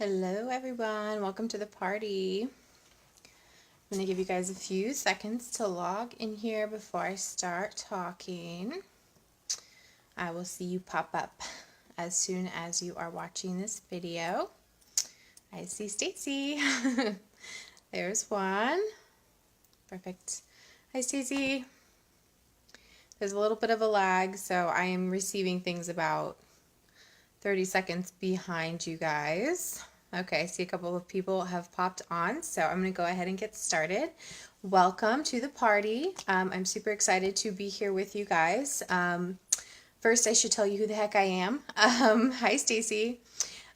Hello everyone, welcome to the party. I'm going to give you guys a few seconds to log in here before I start talking. I will see you pop up as soon as you are watching this video. I see Stacy. There's one. Perfect. Hi Stacy. There's a little bit of a lag, so I am receiving things about 30 seconds behind you guys. Okay, I see a couple of people have popped on, so I'm going to go ahead and get started. Welcome to the party. I'm super excited to be here with you guys. First, I should tell you who the heck I am. Hi, Stacy.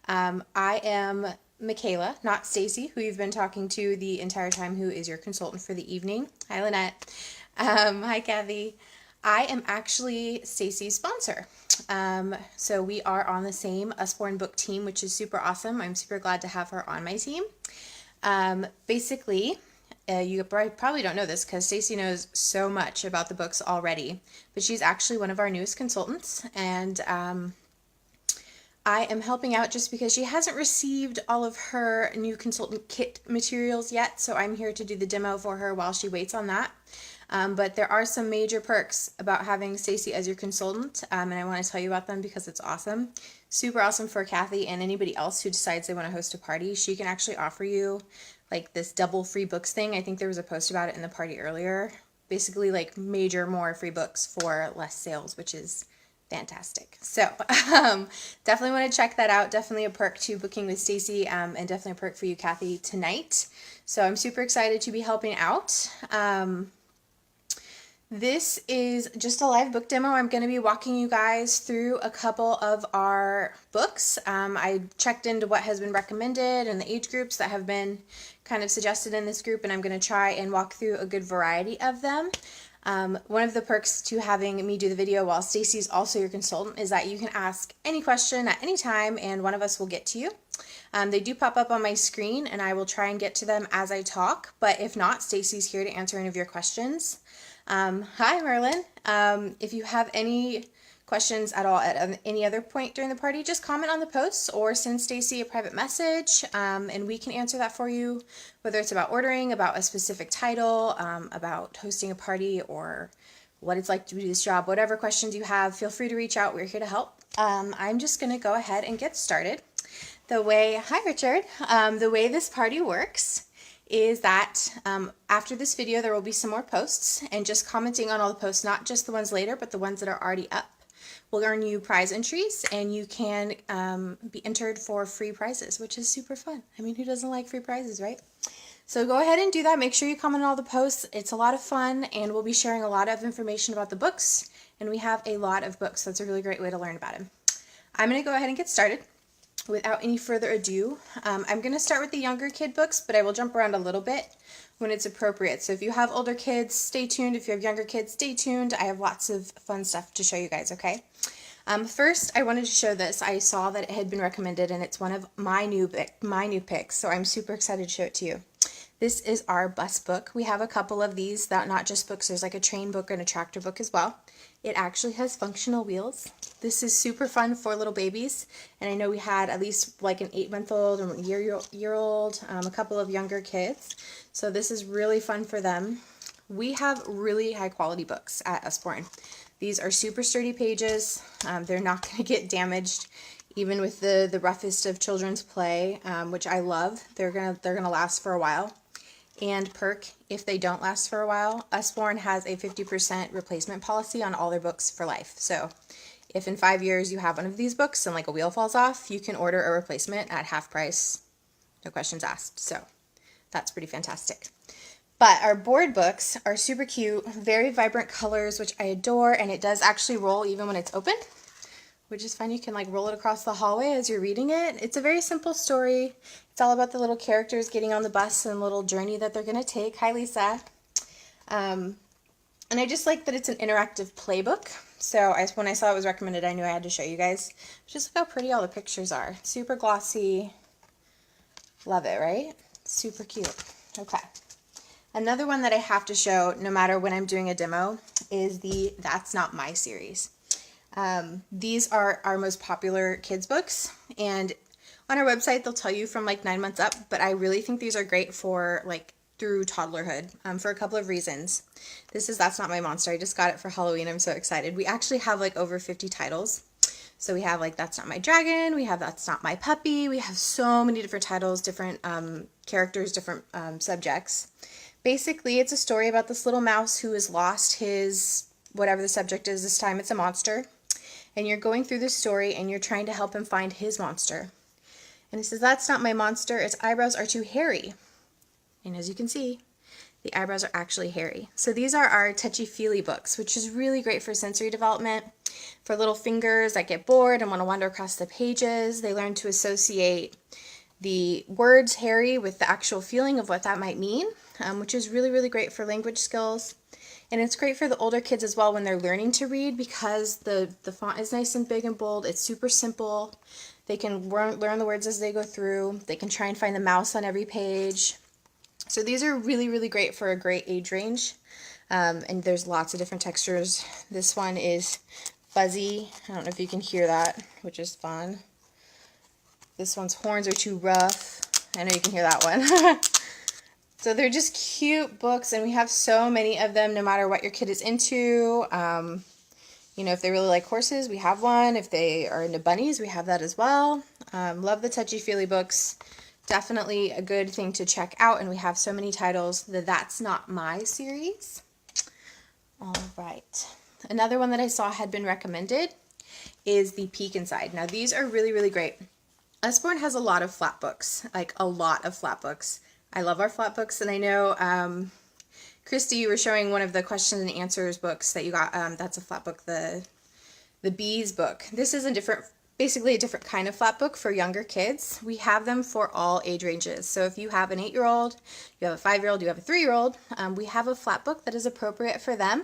I am Michaela, not Stacy, who you've been talking to the entire time, who is your consultant for the evening. Hi, Lynette. Hi, Kathie. I am actually Stacy's sponsor. So we are on the same Usborne book team, which is super awesome. I'm super glad to have her on my team. Basically, you probably don't know this because Stacy knows so much about the books already, but she's actually one of our newest consultants, and I am helping out just because she hasn't received all of her new consultant kit materials yet, so I'm here to do the demo for her while she waits on that. But there are some major perks about having Stacy as your consultant, and I want to tell you about them because it's awesome. Super awesome for Kathie and anybody else who decides they want to host a party. She can actually offer you like this double free books thing. I think there was a post about it in the party earlier. Basically like major more free books for less sales, which is fantastic. So definitely want to check that out. Definitely a perk to booking with Stacy, and definitely a perk for you, Kathie, tonight. So I'm super excited to be helping out. This is just a live book demo. I'm going to be walking you guys through a couple of our books. I checked into what has been recommended and the age groups that have been kind of suggested in this group, and I'm going to try and walk through a good variety of them. One of the perks to having me do the video while Stacy's also your consultant is that you can ask any question at any time and one of us will get to you. They do pop up on my screen and I will try and get to them as I talk, but if not, Stacy's here to answer any of your questions. Hi Merlin. If you have any questions at all at any other point during the party, just comment on the posts or send Stacy a private message, and we can answer that for you, whether it's about ordering, about a specific title, about hosting a party, or what it's like to do this job. Whatever questions you have, feel free to reach out. We're here to help. I'm just going to go ahead and get started. Hi Richard. The way this party works is that after this video there will be some more posts, and just commenting on all the posts, not just the ones later but the ones that are already up, will earn you prize entries, and you can be entered for free prizes, which is super fun. I mean, who doesn't like free prizes, right? So go ahead and do that. Make sure you comment on all the posts. It's a lot of fun, and we'll be sharing a lot of information about the books, and we have a lot of books, so it's a really great way to learn about them. I'm going to go ahead and get started. Without any further ado, I'm going to start with the younger kid books, but I will jump around a little bit when it's appropriate. So if you have older kids, stay tuned. If you have younger kids, stay tuned. I have lots of fun stuff to show you guys, okay? First, I wanted to show this. I saw that it had been recommended, and it's one of my new picks, so I'm super excited to show it to you. This is our bus book. We have a couple of these, that not just books. There's like a train book and a tractor book as well. It actually has functional wheels. This is super fun for little babies, and I know we had at least like an 8-month-old or year-old, a couple of younger kids, so this is really fun for them. We have really high quality books at Usborne. These are super sturdy pages. They're not going to get damaged even with the roughest of children's play, which I love. They're gonna last for a while. And perk, if they don't last for a while, Usborne has a 50% replacement policy on all their books for life. So if in 5 years you have one of these books and like a wheel falls off, you can order a replacement at half price, no questions asked. So that's pretty fantastic. But our board books are super cute, very vibrant colors, which I adore, and it does actually roll even when it's open, which is fun. You can like roll it across the hallway as you're reading it. It's a very simple story. It's all about the little characters getting on the bus and the little journey that they're going to take. Hi, Lisa. And I just like that it's an interactive playbook. So when I saw it was recommended, I knew I had to show you guys. Just look how pretty all the pictures are. Super glossy. Love it, right? Super cute. Okay. Another one that I have to show, no matter when I'm doing a demo, is the That's Not My series. These are our most popular kids books, and On our website, they'll tell you from like 9 months up, but I really think these are great for like through toddlerhood for a couple of reasons. This is That's Not My Monster. I just got it for Halloween. I'm so excited. We actually have like over 50 titles. So we have like That's Not My Dragon, we have That's Not My Puppy, we have so many different titles, different characters, different subjects. Basically, it's a story about this little mouse who has lost his, whatever the subject is, this time it's a monster. And you're going through this story and you're trying to help him find his monster. And it says, that's not my monster, its eyebrows are too hairy. And as you can see, the eyebrows are actually hairy. So these are our touchy-feely books, which is really great for sensory development. For little fingers that get bored and want to wander across the pages, they learn to associate the words hairy with the actual feeling of what that might mean, which is really, really great for language skills. And it's great for the older kids as well when they're learning to read because the font is nice and big and bold. It's super simple. They can learn the words as they go through. They can try and find the mouse on every page. So these are really, really great for a great age range. And there's lots of different textures. This one is fuzzy. I don't know if you can hear that, which is fun. This one's horns are too rough. I know you can hear that one. So they're just cute books, and we have so many of them no matter what your kid is into. You know, if they really like horses, we have one. If they are into bunnies, we have that as well. Love the touchy-feely books. Definitely a good thing to check out, and we have so many titles. The That's Not My series. All right. Another one that I saw had been recommended is the Peek Inside. Now, these are really, really great. Usborne has a lot of flat books, like a lot of flat books. I love our flat books, and I know, Christy, you were showing one of the questions and answers books that you got. That's a flat book, the Bees book. This is basically a different kind of flat book for younger kids. We have them for all age ranges. So if you have an 8-year-old, you have a 5-year-old, you have a 3-year-old, we have a flat book that is appropriate for them.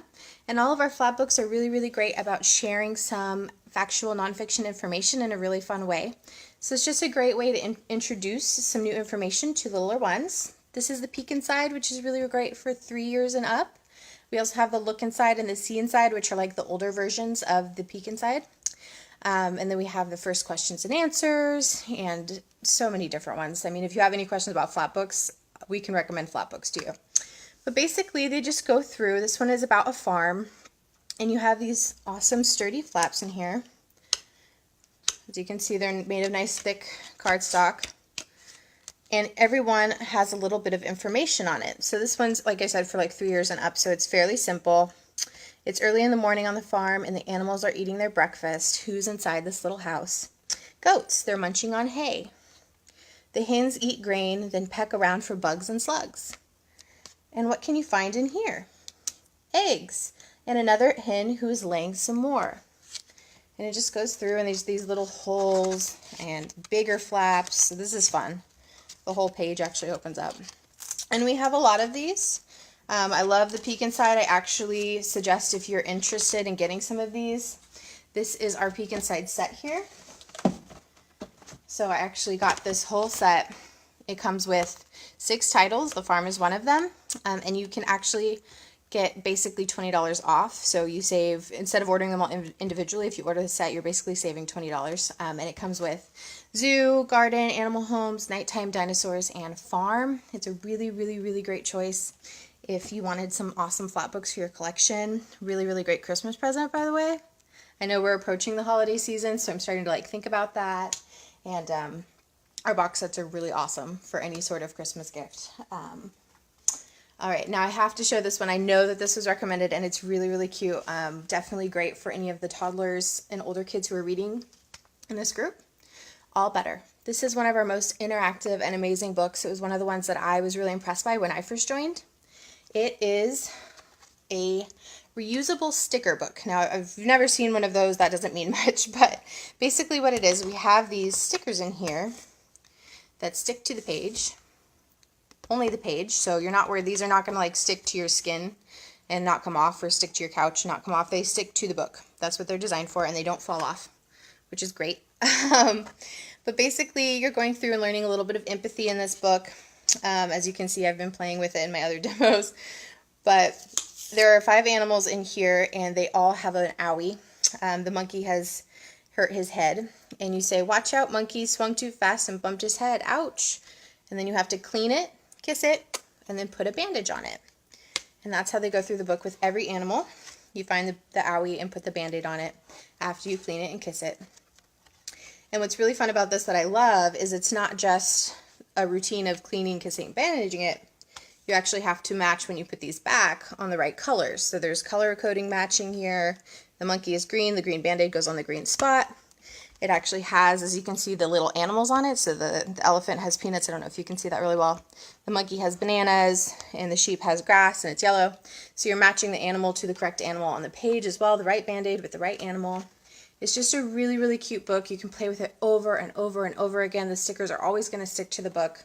And all of our flat books are really, really great about sharing some factual nonfiction information in a really fun way. So it's just a great way to introduce some new information to littler ones. This is the Peek Inside, which is really great for 3 years and up. We also have the Look Inside and the See Inside, which are like the older versions of the Peek Inside. And then we have the First Questions and Answers and so many different ones. I mean, if you have any questions about flat books, we can recommend flat books to you. But basically, they just go through. This one is about a farm, and you have these awesome sturdy flaps in here. As you can see, they're made of nice thick cardstock. And every one has a little bit of information on it. So this one's, like I said, for like 3 years and up, so it's fairly simple. It's early in the morning on the farm, and the animals are eating their breakfast. Who's inside this little house? Goats. They're munching on hay. The hens eat grain, then peck around for bugs and slugs. And what can you find in here? Eggs. And another hen who is laying some more. And it just goes through, and there's these little holes and bigger flaps. So this is fun. The whole page actually opens up. And we have a lot of these. I love the Peek Inside. I actually suggest if you're interested in getting some of these, this is our Peek Inside set here. So I actually got this whole set. It comes with 6 titles. The Farm is one of them. And you can actually get basically $20 off. So you save, instead of ordering them all individually, if you order the set, you're basically saving $20. And it comes with zoo, garden, animal homes, nighttime dinosaurs, and farm. It's a really, really, really great choice if you wanted some awesome flat books for your collection. Really, really great Christmas present, by the way. I know we're approaching the holiday season, so I'm starting to like think about that. And our box sets are really awesome for any sort of Christmas gift. All right, now I have to show this one. I know that this was recommended, and it's really, really cute. Definitely great for any of the toddlers and older kids who are reading in this group. All Better. This is one of our most interactive and amazing books. It was one of the ones that I was really impressed by when I first joined. It is a reusable sticker book. Now, I've never seen one of those. That doesn't mean much, but basically what it is, we have these stickers in here that stick to the page. Only the page, so you're not worried. These are not going to like stick to your skin and not come off, or stick to your couch and not come off. They stick to the book. That's what they're designed for, and they don't fall off, which is great. But basically, you're going through and learning a little bit of empathy in this book. As you can see, I've been playing with it in my other demos. But there are 5 animals in here, and they all have an owie. The monkey has hurt his head, and you say, "Watch out, monkey swung too fast and bumped his head. Ouch." And then you have to clean it, kiss it, and then put a bandage on it. And that's how they go through the book with every animal. You find the owie and put the Band-Aid on it after you clean it and kiss it. And what's really fun about this that I love is it's not just a routine of cleaning, kissing, bandaging it. You actually have to match when you put these back on the right colors. So there's color coding matching here. The monkey is green. The green Band-Aid goes on the green spot. It actually has, as you can see, the little animals on it. So the elephant has peanuts. I don't know if you can see that really well. The monkey has bananas, and the sheep has grass, and it's yellow. So you're matching the animal to the correct animal on the page as well, the right Band-Aid with the right animal. It's just a really, really cute book. You can play with it over and over and over again. The stickers are always going to stick to the book.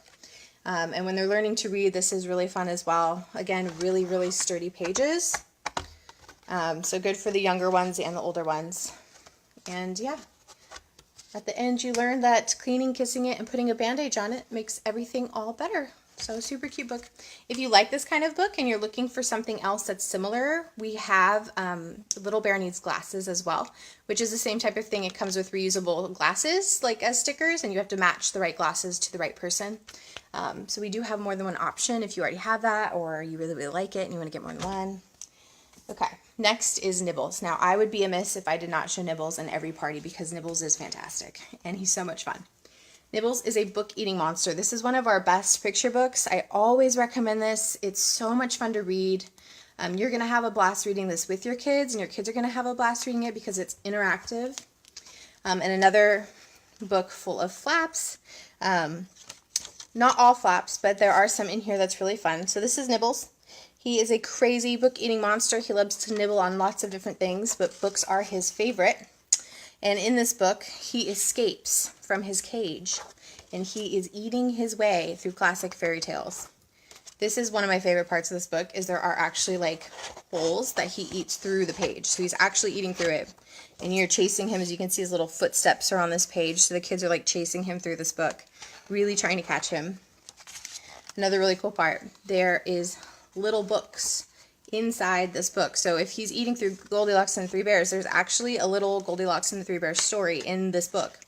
And when they're learning to read, this is really fun as well. Again, really, really sturdy pages. So good for the younger ones and the older ones. And yeah. At the end, you learn that cleaning, kissing it, and putting a bandage on it makes everything all better. So super cute book. If you like this kind of book and you're looking for something else that's similar, we have Little Bear Needs Glasses as well, which is the same type of thing. It comes with reusable glasses, like as stickers, and you have to match the right glasses to the right person. So we do have more than one option if you already have that or you really, really like it and you want to get more than one. Okay, next is Nibbles. Now, I would be amiss if I did not show Nibbles in every party because Nibbles is fantastic and he's so much fun. Nibbles is a book-eating monster. This is one of our best picture books. I always recommend this. It's so much fun to read. You're going to have a blast reading this with your kids, and your kids are going to have a blast reading it because it's interactive. And another book full of flaps. Not all flaps, but there are some in here that's really fun. So this is Nibbles. He is a crazy book-eating monster. He loves to nibble on lots of different things, but books are his favorite. And in this book, he escapes from his cage, and he is eating his way through classic fairy tales. This is one of my favorite parts of this book, is there are actually like holes that he eats through the page. So he's actually eating through it, and you're chasing him. As you can see, his little footsteps are on this page, so the kids are like chasing him through this book, really trying to catch him. Another really cool part, there is little books inside this book. So if he's eating through Goldilocks and the Three Bears, there's actually a little Goldilocks and the Three Bears story in this book.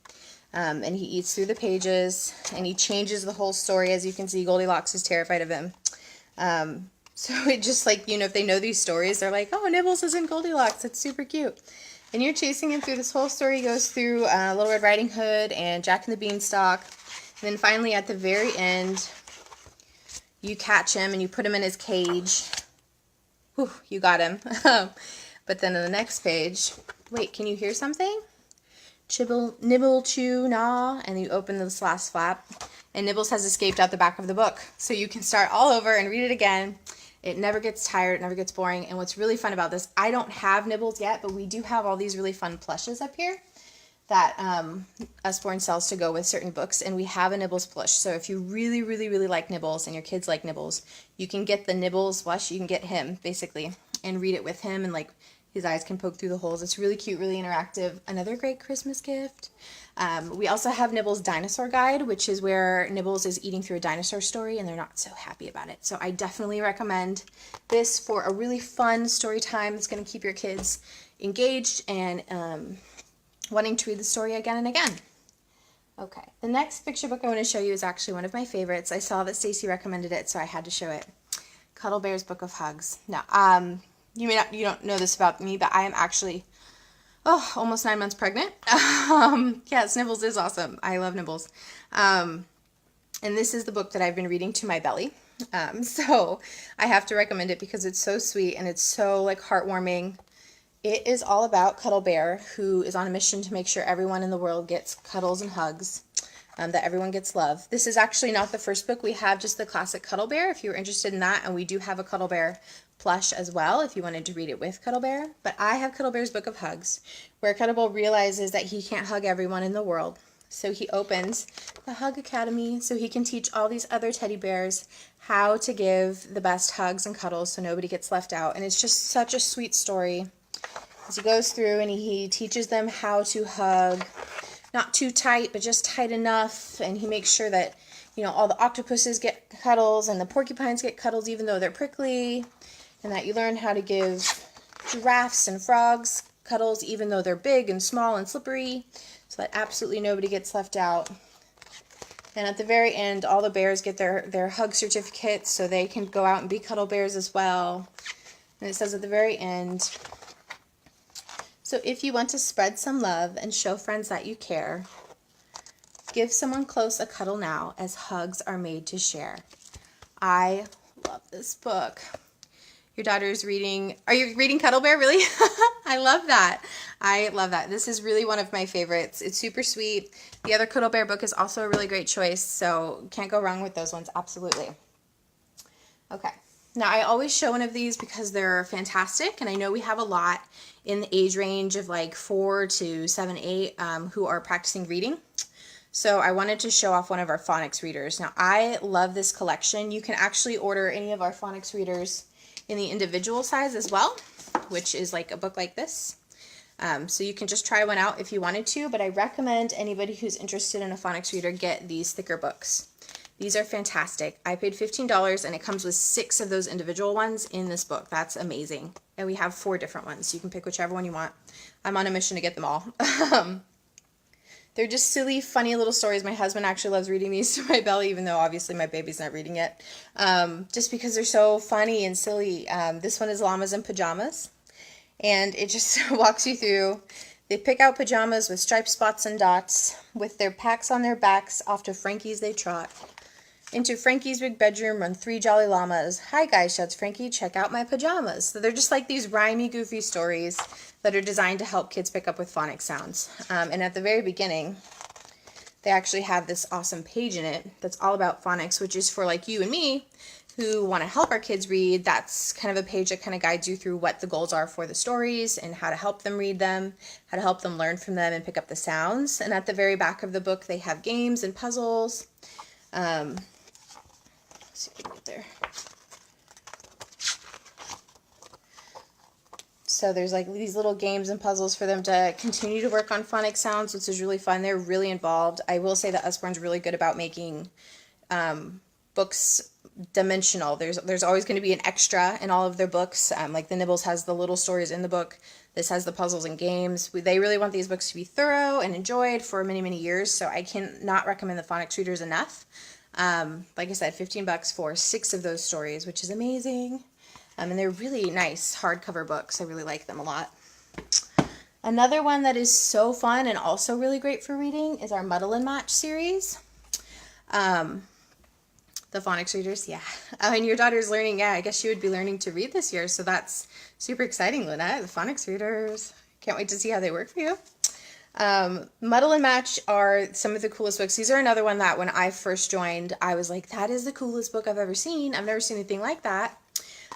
And he eats through the pages, and he changes the whole story. As you can see, Goldilocks is terrified of him. So it just like, you know, if they know these stories, they're like, oh, Nibbles is in Goldilocks. It's super cute. And you're chasing him through this whole story. He goes through Little Red Riding Hood and Jack and the Beanstalk. And then finally at the very end, you catch him and you put him in his cage. Whew, you got him. But then on the next page, wait, can you hear something? Chibble, nibble, chew, gnaw, and you open this last flap, and Nibbles has escaped out the back of the book. So you can start all over and read it again. It never gets tired, it never gets boring. And what's really fun about this, I don't have Nibbles yet, but we do have all these really fun plushes up here that Usborne sells to go with certain books, and we have a Nibbles plush. So if you really, really, really like Nibbles and your kids like Nibbles, you can get the Nibbles plush. You can get him, basically, and read it with him, and like his eyes can poke through the holes. It's really cute, really interactive. Another great Christmas gift. We also have Nibbles Dinosaur Guide, which is where Nibbles is eating through a dinosaur story, and they're not so happy about it. So I definitely recommend this for a really fun story time that's going to keep your kids engaged and wanting to read the story again and again. Okay, the next picture book I want to show you is actually one of my favorites. I saw that Stacy recommended it, so I had to show it. Cuddle Bear's Book of Hugs. Now, you don't know this about me, but I am actually, almost 9 months pregnant. Yes, Nibbles is awesome. I love Nibbles. And this is the book that I've been reading to my belly. So I have to recommend it because it's so sweet and it's so like heartwarming. It is all about Cuddle Bear, who is on a mission to make sure everyone in the world gets cuddles and hugs, that everyone gets love. This is actually not the first book. We have just the classic Cuddle Bear, if you were interested in that, and we do have a Cuddle Bear plush as well, if you wanted to read it with Cuddle Bear. But I have Cuddle Bear's Book of Hugs, where Cuddle Bear realizes that he can't hug everyone in the world. So he opens the Hug Academy so he can teach all these other teddy bears how to give the best hugs and cuddles so nobody gets left out. And it's just such a sweet story. As he goes through and he teaches them how to hug, not too tight, but just tight enough, and he makes sure that, you know, all the octopuses get cuddles and the porcupines get cuddles even though they're prickly, and that you learn how to give giraffes and frogs cuddles, even though they're big and small and slippery, so that absolutely nobody gets left out. And at the very end, all the bears get their hug certificates so they can go out and be cuddle bears as well. And it says at the very end, so if you want to spread some love and show friends that you care, give someone close a cuddle now, as hugs are made to share. I love this book. Your daughter's reading, are you reading Cuddle Bear, really? I love that. I love that. This is really one of my favorites. It's super sweet. The other Cuddle Bear book is also a really great choice, so can't go wrong with those ones, absolutely. Okay, now I always show one of these because they're fantastic, and I know we have a lot in the age range of like 4 to 7, 8 who are practicing reading. So I wanted to show off one of our phonics readers. Now I love this collection. You can actually order any of our phonics readers in the individual size as well, which is like a book like this. So you can just try one out if you wanted to, but I recommend anybody who's interested in a phonics reader get these thicker books. These are fantastic. I paid $15 and it comes with 6 of those individual ones in this book. That's amazing. And we have 4 different ones. You can pick whichever one you want. I'm on a mission to get them all. They're just silly, funny little stories. My husband actually loves reading these to my belly, even though obviously my baby's not reading it, just because they're so funny and silly. This one is Llamas in Pajamas, and it just walks you through. They pick out pajamas with striped spots and dots. With their packs on their backs, off to Frankie's they trot. Into Frankie's big bedroom run 3 jolly llamas. Hi guys, shouts Frankie, check out my pajamas. So they're just like these rhymey, goofy stories that are designed to help kids pick up with phonics sounds. And at the very beginning, they actually have this awesome page in it that's all about phonics, which is for like you and me who want to help our kids read. That's kind of a page that kind of guides you through what the goals are for the stories and how to help them read them, how to help them learn from them and pick up the sounds. And at the very back of the book, they have games and puzzles. Let's see if we can get there. So there's like these little games and puzzles for them to continue to work on phonics sounds, which is really fun. They're really involved. I will say that Usborne's really good about making books dimensional. There's always going to be an extra in all of their books. Like the Nibbles has the little stories in the book. This has the puzzles and games. They really want these books to be thorough and enjoyed for many, many years. So I cannot recommend the phonics readers enough. Like I said, $15 for 6 of those stories, which is amazing. And they're really nice hardcover books. I really like them a lot. Another one that is so fun and also really great for reading is our Muddle and Match series. The phonics readers, yeah. And your daughter's learning, yeah, I guess she would be learning to read this year, so that's super exciting, Lynette. The phonics readers. Can't wait to see how they work for you. Muddle and Match are some of the coolest books. These are another one that when I first joined, I was like, that is the coolest book I've ever seen. I've never seen anything like that.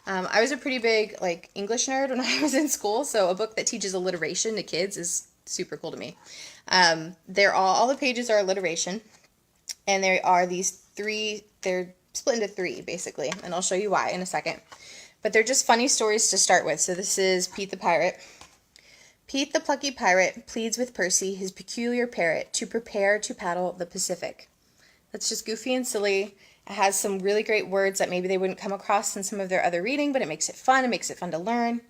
I was a pretty big like English nerd when I was in school, so a book that teaches alliteration to kids is super cool to me. They're all the pages are alliteration, and there are these 3, they're split into 3 basically, and I'll show you why in a second. But they're just funny stories to start with. So this is Pete the Pirate. Pete the plucky pirate pleads with Percy, his peculiar parrot, to prepare to paddle the Pacific. That's just goofy and silly. It has some really great words that maybe they wouldn't come across in some of their other reading, but it makes it fun. It makes it fun to learn.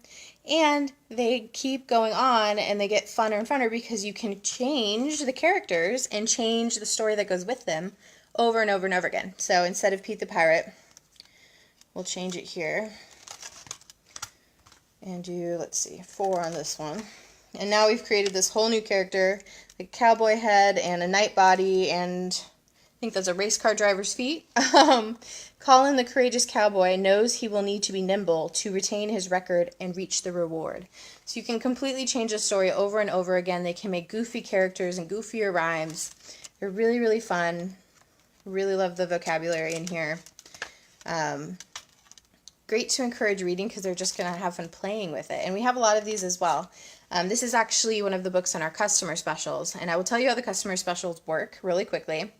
And they keep going on and they get funner and funner because you can change the characters and change the story that goes with them over and over and over again. So instead of Pete the Pirate, we'll change it here and do, let's see, 4 on this one. And now we've created this whole new character, a cowboy head and a knight body, and I think that's a race car driver's feet. Colin, the courageous cowboy, knows he will need to be nimble to retain his record and reach the reward. So you can completely change the story over and over again. They can make goofy characters and goofier rhymes. They're really, really fun. Really love the vocabulary in here. Great to encourage reading because they're just going to have fun playing with it. And we have a lot of these as well. This is actually one of the books on our customer specials. And I will tell you how the customer specials work really quickly.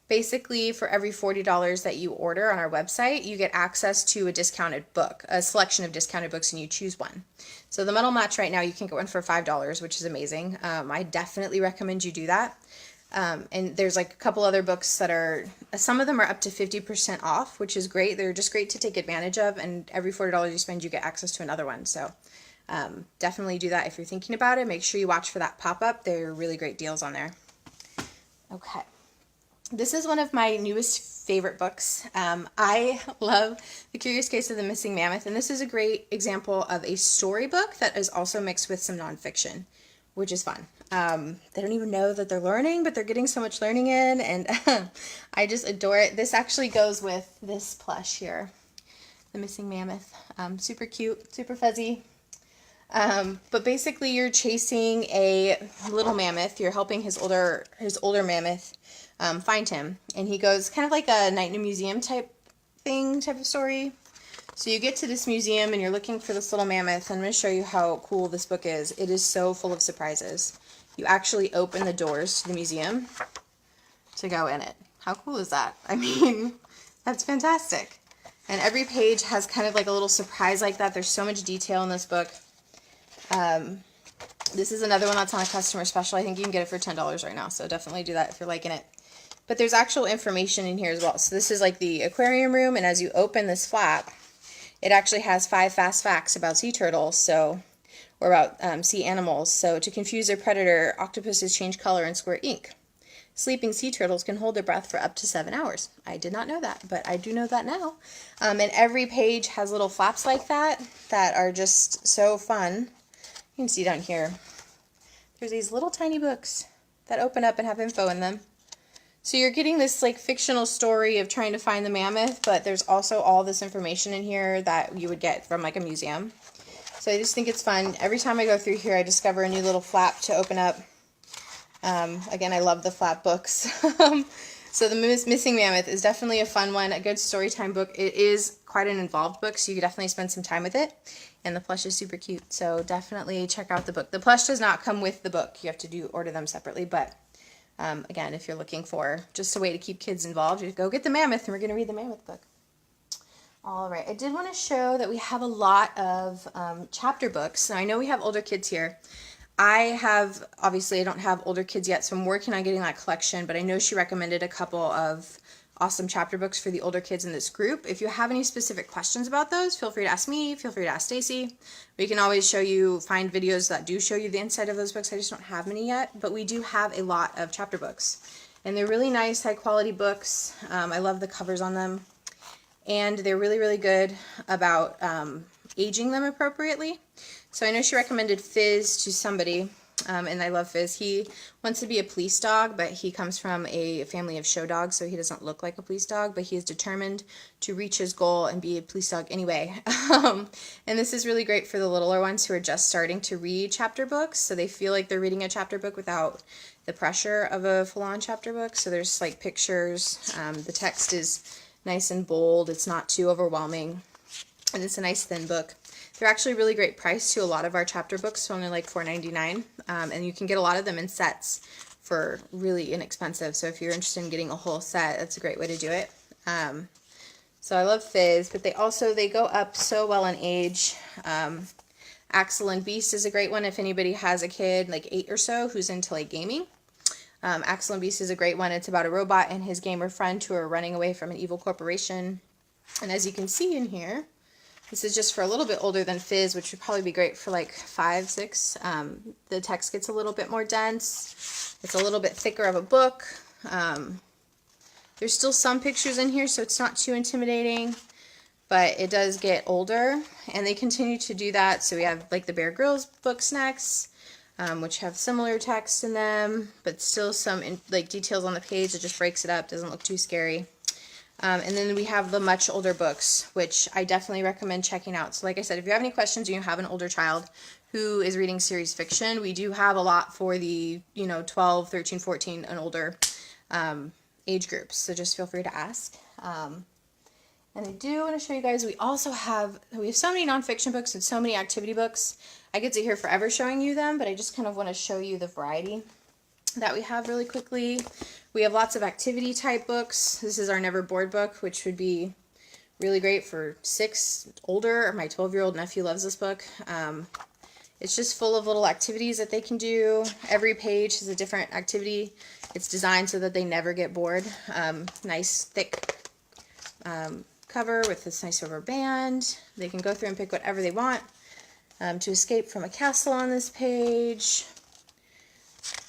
Basically, for every $40 that you order on our website, you get access to a discounted book, a selection of discounted books, and you choose one. So the Muddle Match right now, you can get one for $5, which is amazing. I definitely recommend you do that. And there's like a couple other books that are, some of them are up to 50% off, which is great. They're just great to take advantage of, and every $40 you spend, you get access to another one. So Definitely do that if you're thinking about it. Make sure you watch for that pop-up. There are really great deals on there. Okay. This is one of my newest favorite books. I love The Curious Case of the Missing Mammoth, and this is a great example of a storybook that is also mixed with some nonfiction, which is fun. They don't even know that they're learning, but they're getting so much learning in, and I just adore it. This actually goes with this plush here, the Missing Mammoth. Super cute, super fuzzy. But basically you're chasing a little mammoth. You're helping his older mammoth find him, and he goes kind of like a night in a museum type of story. So you get to this museum and you're looking for this little mammoth. I'm going to show you how cool this book is. It is so full of surprises. You actually open the doors to the museum to go in it. How cool is that? I mean, that's fantastic. And every page has kind of like a little surprise like that. There's so much detail in this book. This is another one that's on a customer special. I think you can get it for $10 right now, so definitely do that if you're liking it. But there's actual information in here as well. So this is like the aquarium room, and as you open this flap, it actually has 5 fast facts about sea turtles, or about sea animals. So to confuse their predator, octopuses change color and squirt ink. Sleeping sea turtles can hold their breath for up to 7 hours. I did not know that, but I do know that now. And every page has little flaps like that are just so fun. You can see down here, there's these little tiny books that open up and have info in them. So you're getting this like fictional story of trying to find the mammoth, but there's also all this information in here that you would get from like a museum. So I just think it's fun. Every time I go through here, I discover a new little flap to open up. Again, I love the flap books. So the Missing Mammoth is definitely a fun one, a good storytime book. It is quite an involved book, so you could definitely spend some time with it. And the plush is super cute, so definitely check out the book. The plush does not come with the book. You have to order them separately, but again, if you're looking for just a way to keep kids involved, you go get the mammoth, and we're going to read the mammoth book. All right, I did want to show that we have a lot of chapter books. Now, I know we have older kids here. Obviously I don't have older kids yet, so I'm working on getting that collection, but I know she recommended a couple of awesome chapter books for the older kids in this group. If you have any specific questions about those, feel free to ask me, feel free to ask Stacy. We can always find videos that do show you the inside of those books. I just don't have many yet, but we do have a lot of chapter books. And they're really nice, high quality books. I love the covers on them. And they're really, really good about aging them appropriately. So I know she recommended Fizz to somebody, and I love Fizz. He wants to be a police dog, but he comes from a family of show dogs, so he doesn't look like a police dog, but he is determined to reach his goal and be a police dog anyway. And this is really great for the littler ones who are just starting to read chapter books, so they feel like they're reading a chapter book without the pressure of a full-on chapter book. So there's like pictures. The text is nice and bold. It's not too overwhelming, and it's a nice thin book. They're actually really great price to a lot of our chapter books, so only like $4.99, and you can get a lot of them in sets for really inexpensive. So if you're interested in getting a whole set, that's a great way to do it. So I love Fizz, but they go up so well in age. Axel and Beast is a great one if anybody has a kid like 8 or so who's into like gaming. Axel and Beast is a great one. It's about a robot and his gamer friend who are running away from an evil corporation. And as you can see in here, this is just for a little bit older than Fizz, which would probably be great for like 5, 6. The text gets a little bit more dense. It's a little bit thicker of a book. There's still some pictures in here, so it's not too intimidating, but it does get older, and they continue to do that. So we have like the Bear Grylls books next, which have similar text in them, but still some like details on the page. It just breaks it up, doesn't look too scary. And then we have the much older books, which I definitely recommend checking out. So like I said, if you have any questions and you have an older child who is reading series fiction, we do have a lot for the 12, 13, 14 and older age groups. So just feel free to ask. And I do want to show you guys, we have so many nonfiction books and so many activity books. I get to here forever showing you them, but I just kind of want to show you the variety that we have really quickly. We have lots of activity type books. This is our Never Bored book, which would be really great for 6 older. My 12-year-old nephew loves this book. It's just full of little activities that they can do. Every page is a different activity. It's designed so that they never get bored. Nice thick cover with this nice rubber band. They can go through and pick whatever they want. To escape from a castle on this page.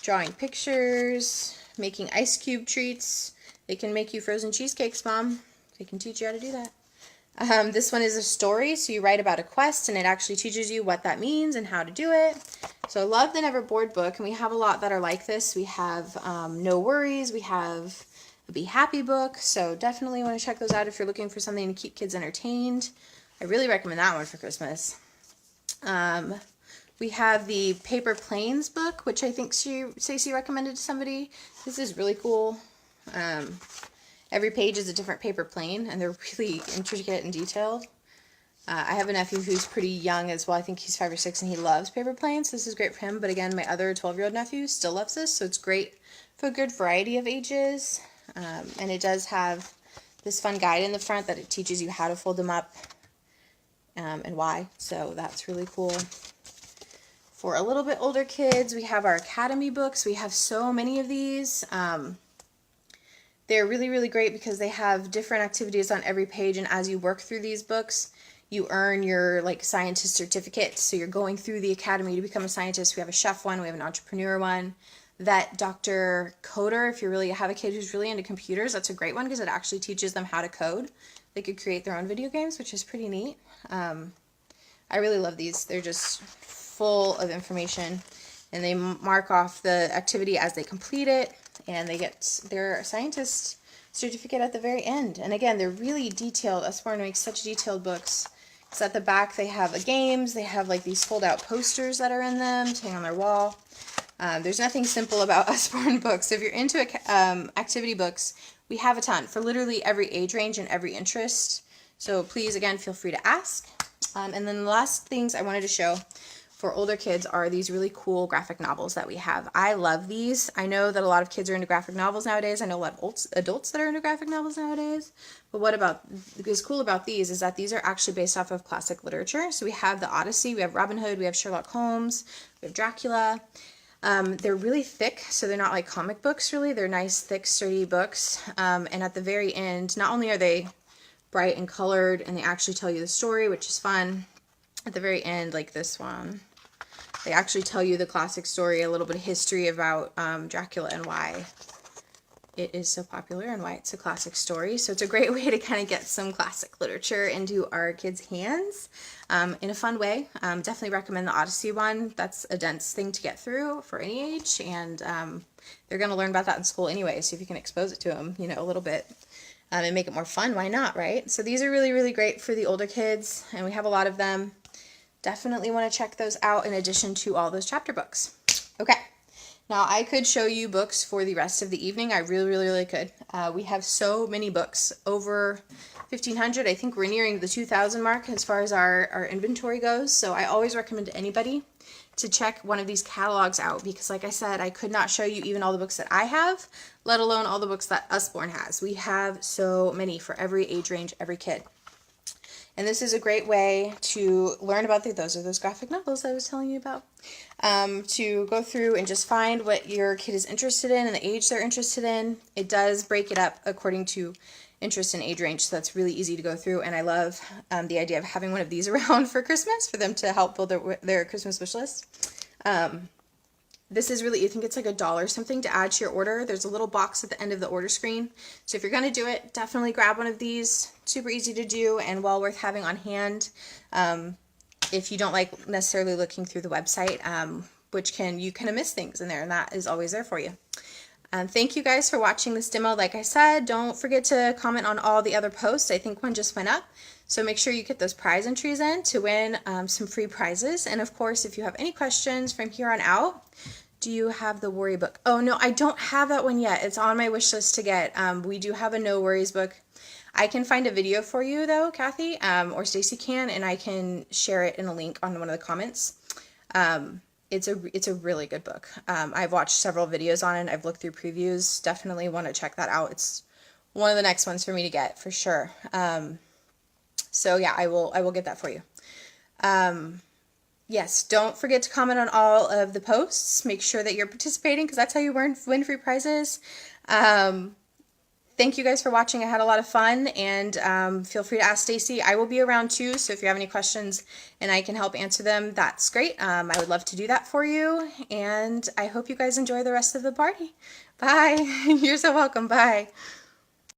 Drawing pictures. Making ice cube treats. They can make you frozen cheesecakes, Mom. They can teach you how to do that. This one is a story, so you write about a quest, and it actually teaches you what that means and how to do it. So I love the Never Bored book, and we have a lot that are like this. We have No Worries, we have a Be Happy book, so definitely want to check those out if you're looking for something to keep kids entertained. I really recommend that one for Christmas. We have the Paper Planes book, which I think Stacey recommended to somebody. This is really cool. Every page is a different paper plane, and they're really intricate and detailed. I have a nephew who's pretty young as well. I think he's 5 or 6, and he loves paper planes. This is great for him, but again, my other 12-year-old nephew still loves this, so it's great for a good variety of ages. And it does have this fun guide in the front that it teaches you how to fold them up and why, so that's really cool. For a little bit older kids, we have our Academy books. We have so many of these. They're really, really great because they have different activities on every page, and as you work through these books, you earn your scientist certificate. So you're going through the academy to become a scientist. We have a chef one, we have an entrepreneur one. That Dr. Coder, if you really have a kid who's really into computers, that's a great one because it actually teaches them how to code. They could create their own video games, which is pretty neat. I really love these. They're just full of information, and they mark off the activity as they complete it, and they get their scientist certificate at the very end. And again, they're really detailed. Usborne makes such detailed books. So at the back they have games. They have these fold-out posters that are in them to hang on their wall. There's nothing simple about Usborne books. If you're into activity books, we have a ton for literally every age range and every interest. So please, again, feel free to ask. And then the last things I wanted to show for older kids are these really cool graphic novels that we have. I love these. I know that a lot of kids are into graphic novels nowadays. I know a lot of adults that are into graphic novels nowadays. But what is cool about these is that these are actually based off of classic literature. So we have the Odyssey, we have Robin Hood, we have Sherlock Holmes, we have Dracula. They're really thick, so they're not like comic books really. They're nice, thick, sturdy books. And at the very end, not only are they bright and colored, and they actually tell you the story, which is fun. At the very end, like this one, they actually tell you the classic story, a little bit of history about Dracula and why it is so popular and why it's a classic story. So it's a great way to kind of get some classic literature into our kids' hands in a fun way. Definitely recommend the Odyssey one. That's a dense thing to get through for any age, and they're going to learn about that in school anyway, so if you can expose it to them, a little bit and make it more fun, why not, right? So these are really, really great for the older kids, and we have a lot of them. Definitely want to check those out in addition to all those chapter books. Okay, now I could show you books for the rest of the evening. I really, really, really could. We have so many books, over 1,500. I think we're nearing the 2,000 mark as far as our inventory goes. So I always recommend to anybody to check one of these catalogs out because, like I said, I could not show you even all the books that I have, let alone all the books that Usborne has. We have so many for every age range, every kid. And this is a great way to learn about those graphic novels I was telling you about. To go through and just find what your kid is interested in and the age they're interested in. It does break it up according to interest and age range, so that's really easy to go through. And I love the idea of having one of these around for Christmas for them to help build their Christmas wish list. This is really, I think it's like $1 something to add to your order. There's a little box at the end of the order screen. So if you're going to do it, definitely grab one of these. Super easy to do and well worth having on hand. If you don't like necessarily looking through the website, which you kind of miss things in there, and that is always there for you. Thank you guys for watching this demo. Like I said, don't forget to comment on all the other posts. I think one just went up. So make sure you get those prize entries in to win some free prizes. And of course, if you have any questions from here on out, do you have the Worry book? Oh no, I don't have that one yet. It's on my wish list to get. We do have a No Worries book. I can find a video for you though, Kathie, or Stacey can, and I can share it in a link on one of the comments. It's a really good book. I've watched several videos on it. I've looked through previews. Definitely want to check that out. It's one of the next ones for me to get for sure. So yeah, I will get that for you. Yes, don't forget to comment on all of the posts. Make sure that you're participating because that's how you win free prizes. thank you guys for watching. I had a lot of fun, and feel free to ask Stacy. I will be around too, so if you have any questions and I can help answer them, that's great. I would love to do that for you, and I hope you guys enjoy the rest of the party. Bye. You're so welcome. Bye.